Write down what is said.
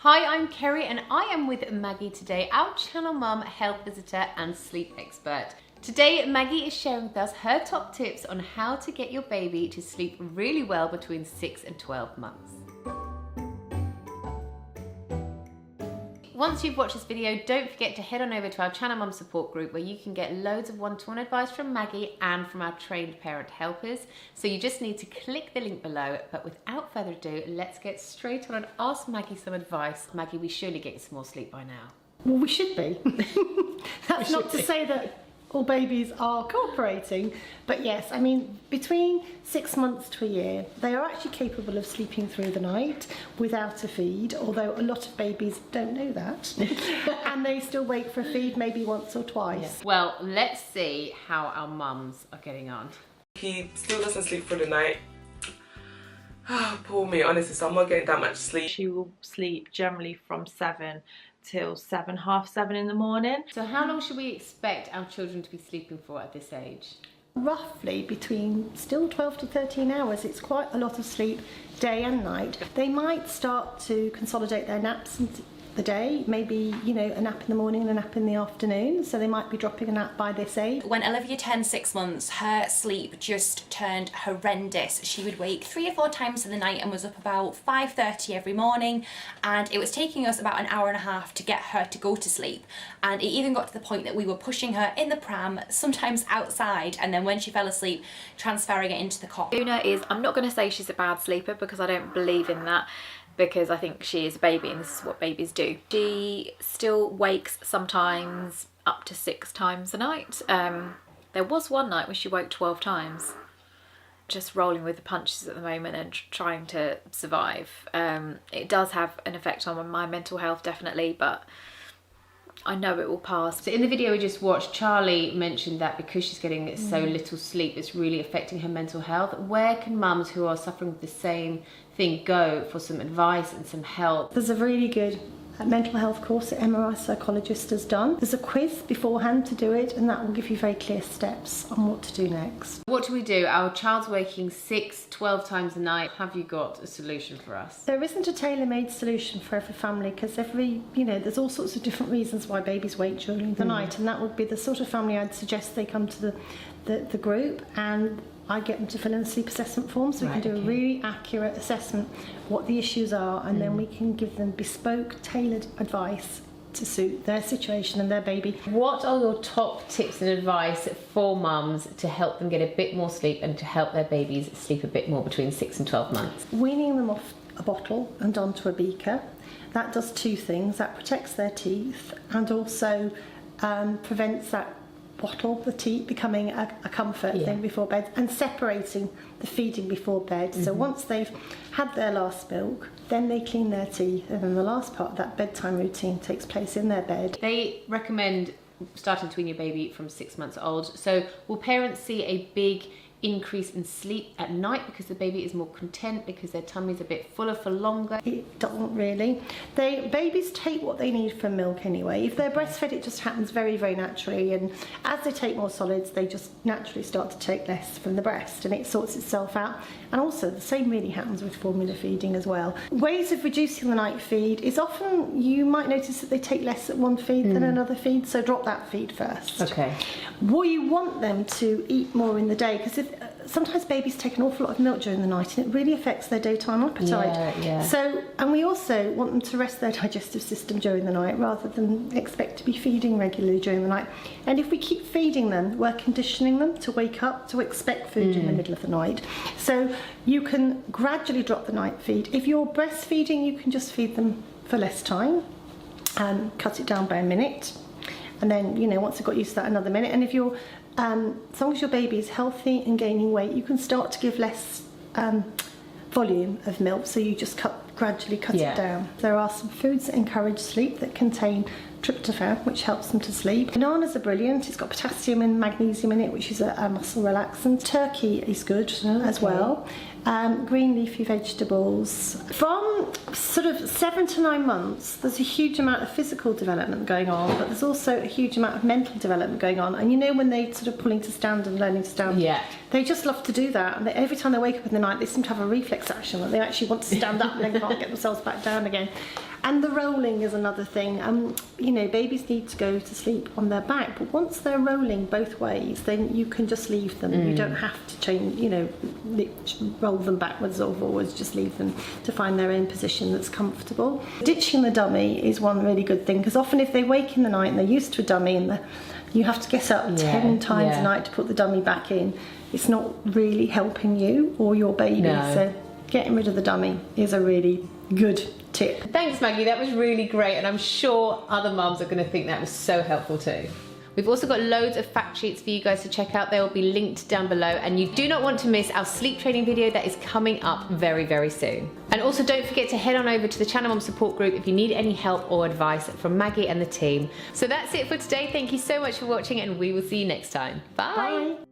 Hi, I'm Kerry and I am with Maggie today, our channel mum, health visitor and sleep expert. Today, Maggie is sharing with us her top tips on how to get your baby to sleep really well between 6 and 12 months. Once you've watched this video, don't forget to head on over to our Channel Mum support group where you can get loads of one-to-one advice from Maggie and from our trained parent helpers. So you just need to click the link below, but without further ado, let's get straight on and ask Maggie some advice. Maggie, we surely get you some more sleep by now. Well, we should be. That's not to say that all babies are cooperating, but yes, I mean, between 6 months to a year, they are actually capable of sleeping through the night without a feed, although a lot of babies don't know that. And they still wait for a feed maybe once or twice. Yeah. Well, let's see how our mums are getting on. He still doesn't sleep through the night. Oh, poor me, honestly, so I'm not getting that much sleep. She will sleep generally from 7 till 7, half 7 in the morning. So how long should we expect our children to be sleeping for at this age? Roughly between still 12 to 13 hours. It's quite a lot of sleep day and night. They might start to consolidate their naps into the day, maybe, you know, a nap in the morning and a nap in the afternoon, so they might be dropping a nap by this age. When Olivia turned 6 months, her sleep just turned horrendous. She would wake 3 or 4 times in the night and was up about 5:30 every morning, and it was taking us about an hour and a half to get her to go to sleep. And it even got to the point that we were pushing her in the pram, sometimes outside, and then when she fell asleep, transferring it into the cot. Una is, I'm not going to say she's a bad sleeper because I don't believe in that, because I think she is a baby and this is what babies do. She still wakes sometimes up to 6 times a night. There was one night when she woke 12 times. Just rolling with the punches at the moment and trying to survive. It does have an effect on my mental health, definitely, but I know it will pass. So in the video we just watched, Charlie mentioned that because she's getting so little sleep, it's really affecting her mental health. Where can mums who are suffering with the same thing go for some advice and some help? There's a really good mental health course that MRI psychologist has done. There's a quiz beforehand to do it, and that will give you very clear steps on what to do next. What do we do? Our child's waking 6, 12 times a night. Have you got a solution for us? There isn't a tailor-made solution for every family, because there's all sorts of different reasons why babies wake during the night, and that would be the sort of family I'd suggest they come to the group, and I get them to fill in a sleep assessment form, so we can do a really accurate assessment what the issues are, and then we can give them bespoke, tailored advice to suit their situation and their baby. What are your top tips and advice for mums to help them get a bit more sleep and to help their babies sleep a bit more between 6 and 12 months? Weaning them off a bottle and onto a beaker. That does 2 things. That protects their teeth and also prevents that bottle, the teat, becoming a comfort thing before bed, and separating the feeding before bed. So once they've had their last milk, then they clean their teeth, and then the last part of that bedtime routine takes place in their bed. They recommend starting to wean your baby from 6 months old. So will parents see a big increase in sleep at night because the baby is more content, because their tummy's a bit fuller for longer? It doesn't really. Babies take what they need from milk anyway. If they're breastfed, it just happens very, very naturally, and as they take more solids, they just naturally start to take less from the breast, and it sorts itself out. And also the same really happens with formula feeding as well. Ways of reducing the night feed is often, you might notice that they take less at one feed than another feed, so drop that feed first. Okay. Well, you want them to eat more in the day, because sometimes babies take an awful lot of milk during the night, and it really affects their daytime appetite. Yeah. So, and we also want them to rest their digestive system during the night rather than expect to be feeding regularly during the night. And if we keep feeding them, we're conditioning them to wake up to expect food in the middle of the night. So you can gradually drop the night feed. If you're breastfeeding, you can just feed them for less time and cut it down by a minute. And then, once they've got used to that, another minute. And if you're, as long as your baby is healthy and gaining weight, you can start to give less volume of milk, so you just gradually cut it down. There are some foods that encourage sleep that contain tryptophan, which helps them to sleep. Bananas are brilliant. It's got potassium and magnesium in it, which is a muscle relaxant. Turkey is good as well. Green leafy vegetables. From sort of 7 to 9 months, there's a huge amount of physical development going on, but there's also a huge amount of mental development going on. And when they sort of pulling to stand and learning to stand, they just love to do that. And every time they wake up in the night, they seem to have a reflex action that they actually want to stand up and then can't get themselves back down again. And the rolling is another thing. You know, babies need to go to sleep on their back, but once they're rolling both ways, then you can just leave them. You don't have to change, you know, roll them backwards or forwards, just leave them to find their own position that's comfortable. Ditching the dummy is one really good thing, because often if they wake in the night and they're used to a dummy and you have to get up 10 times a night to put the dummy back in, it's not really helping you or your baby. So getting rid of the dummy is a really good tip. Thanks, Maggie, that was really great, and I'm sure other mums are going to think that was so helpful too. We've also got loads of fact sheets for you guys to check out. They will be linked down below, and you do not want to miss our sleep training video that is coming up very, very soon. And also don't forget to head on over to the Channel Mum support group if you need any help or advice from Maggie and the team. So that's it for today. Thank you so much for watching, and we will see you next time. Bye. Bye.